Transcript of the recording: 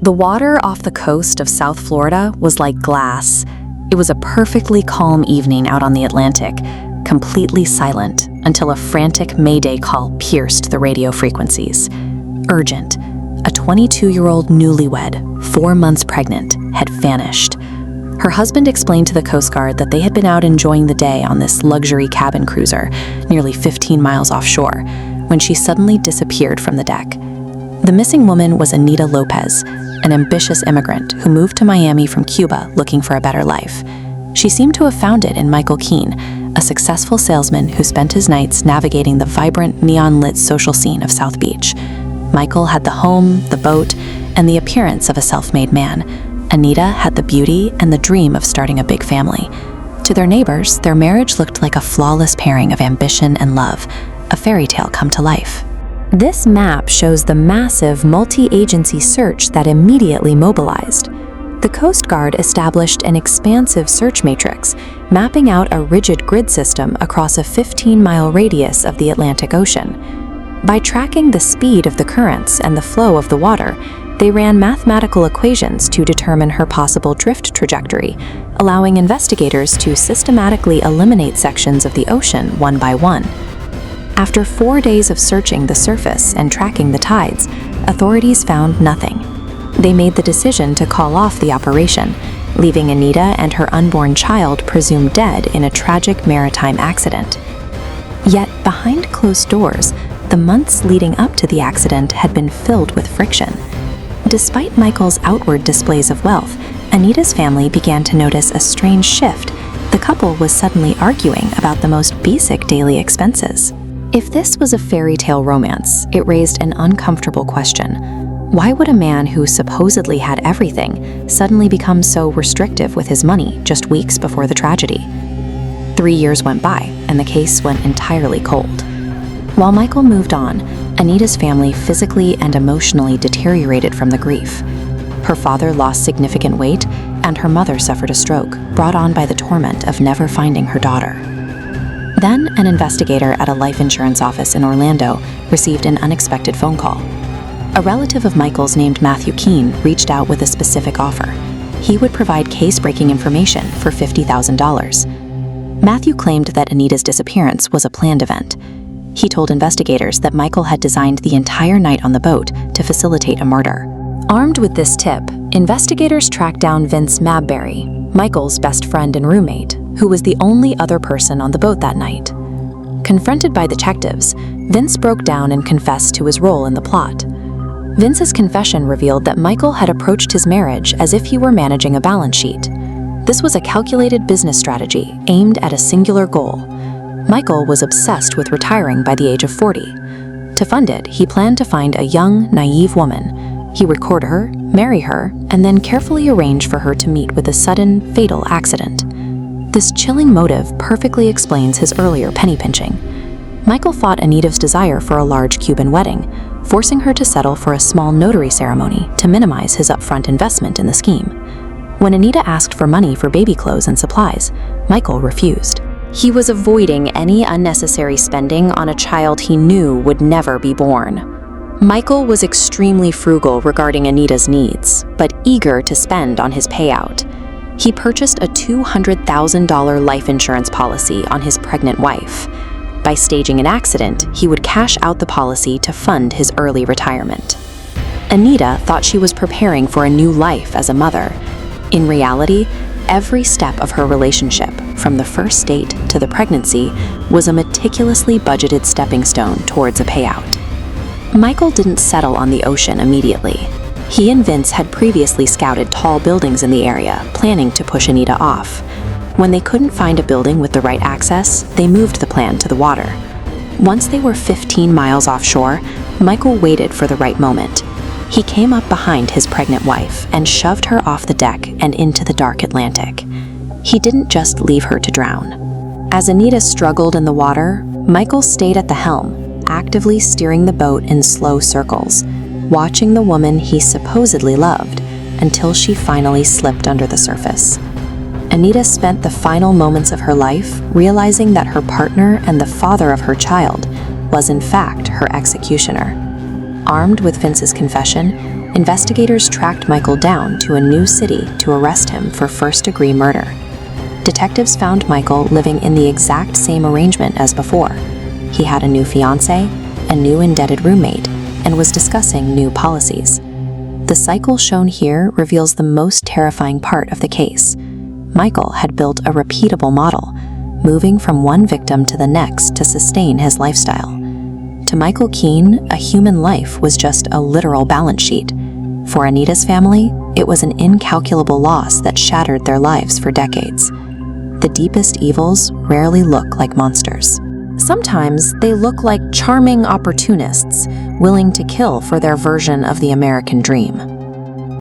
The water off the coast of South Florida was like glass. It was a perfectly calm evening out on the Atlantic, completely silent until a frantic mayday call pierced the radio frequencies. Urgent. A 22-year-old newlywed, 4 months pregnant, had vanished. Her husband explained to the Coast Guard that they had been out enjoying the day on this luxury cabin cruiser, nearly 15 miles offshore, when she suddenly disappeared from the deck. The missing woman was Anita Lopez, an ambitious immigrant who moved to Miami from Cuba looking for a better life. She seemed to have found it in Michael Keane, a successful salesman who spent his nights navigating the vibrant, neon-lit social scene of South Beach. Michael had the home, the boat, and the appearance of a self-made man. Anita had the beauty and the dream of starting a big family. To their neighbors, their marriage looked like a flawless pairing of ambition and love, a fairy tale come to life. This map shows the massive multi-agency search that immediately mobilized. The Coast Guard established an expansive search matrix, mapping out a rigid grid system across a 15-mile radius of the Atlantic Ocean. By tracking the speed of the currents and the flow of the water, they ran mathematical equations to determine her possible drift trajectory, allowing investigators to systematically eliminate sections of the ocean one by one. After 4 days of searching the surface and tracking the tides, authorities found nothing. They made the decision to call off the operation, leaving Anita and her unborn child presumed dead in a tragic maritime accident. Yet, behind closed doors, the months leading up to the accident had been filled with friction. Despite Michael's outward displays of wealth, Anita's family began to notice a strange shift. The couple was suddenly arguing about the most basic daily expenses. If this was a fairy tale romance, it raised an uncomfortable question. Why would a man who supposedly had everything suddenly become so restrictive with his money just weeks before the tragedy? 3 years went by, and the case went entirely cold. While Michael moved on, Anita's family physically and emotionally deteriorated from the grief. Her father lost significant weight, and her mother suffered a stroke, brought on by the torment of never finding her daughter. Then, an investigator at a life insurance office in Orlando received an unexpected phone call. A relative of Michael's named Michael Keane reached out with a specific offer. He would provide case-breaking information for $50,000. Matthew claimed that Anita's disappearance was a planned event. He told investigators that Michael had designed the entire night on the boat to facilitate a murder. Armed with this tip, investigators tracked down Vince Mabberry, Michael's best friend and roommate, who was the only other person on the boat that night. Confronted by detectives, Vince broke down and confessed to his role in the plot. Vince's confession revealed that Michael had approached his marriage as if he were managing a balance sheet. This was a calculated business strategy aimed at a singular goal. Michael was obsessed with retiring by the age of 40. To fund it, he planned to find a young, naive woman. He would court her, marry her, and then carefully arrange for her to meet with a sudden, fatal accident. This chilling motive perfectly explains his earlier penny pinching. Michael fought Anita's desire for a large Cuban wedding, forcing her to settle for a small notary ceremony to minimize his upfront investment in the scheme. When Anita asked for money for baby clothes and supplies, Michael refused. He was avoiding any unnecessary spending on a child he knew would never be born. Michael was extremely frugal regarding Anita's needs, but eager to spend on his payout. He purchased a $200,000 life insurance policy on his pregnant wife. By staging an accident, he would cash out the policy to fund his early retirement. Anita thought she was preparing for a new life as a mother. In reality, every step of her relationship, from the first date to the pregnancy, was a meticulously budgeted stepping stone towards a payout. Michael didn't settle on the ocean immediately. He and Vince had previously scouted tall buildings in the area, planning to push Anita off. When they couldn't find a building with the right access, they moved the plan to the water. Once they were 15 miles offshore, Michael waited for the right moment. He came up behind his pregnant wife and shoved her off the deck and into the dark Atlantic. He didn't just leave her to drown. As Anita struggled in the water, Michael stayed at the helm, actively steering the boat in slow circles, watching the woman he supposedly loved until she finally slipped under the surface. Anita spent the final moments of her life realizing that her partner and the father of her child was in fact her executioner. Armed with Vince's confession, investigators tracked Michael down to a new city to arrest him for first-degree murder. Detectives found Michael living in the exact same arrangement as before. He had a new fiancée, a new indebted roommate, and was discussing new policies. The cycle shown here reveals the most terrifying part of the case. Michael had built a repeatable model, moving from one victim to the next to sustain his lifestyle. To Michael Keane, a human life was just a literal balance sheet. For Anita's family, it was an incalculable loss that shattered their lives for decades. The deepest evils rarely look like monsters. Sometimes they look like charming opportunists, willing to kill for their version of the American dream.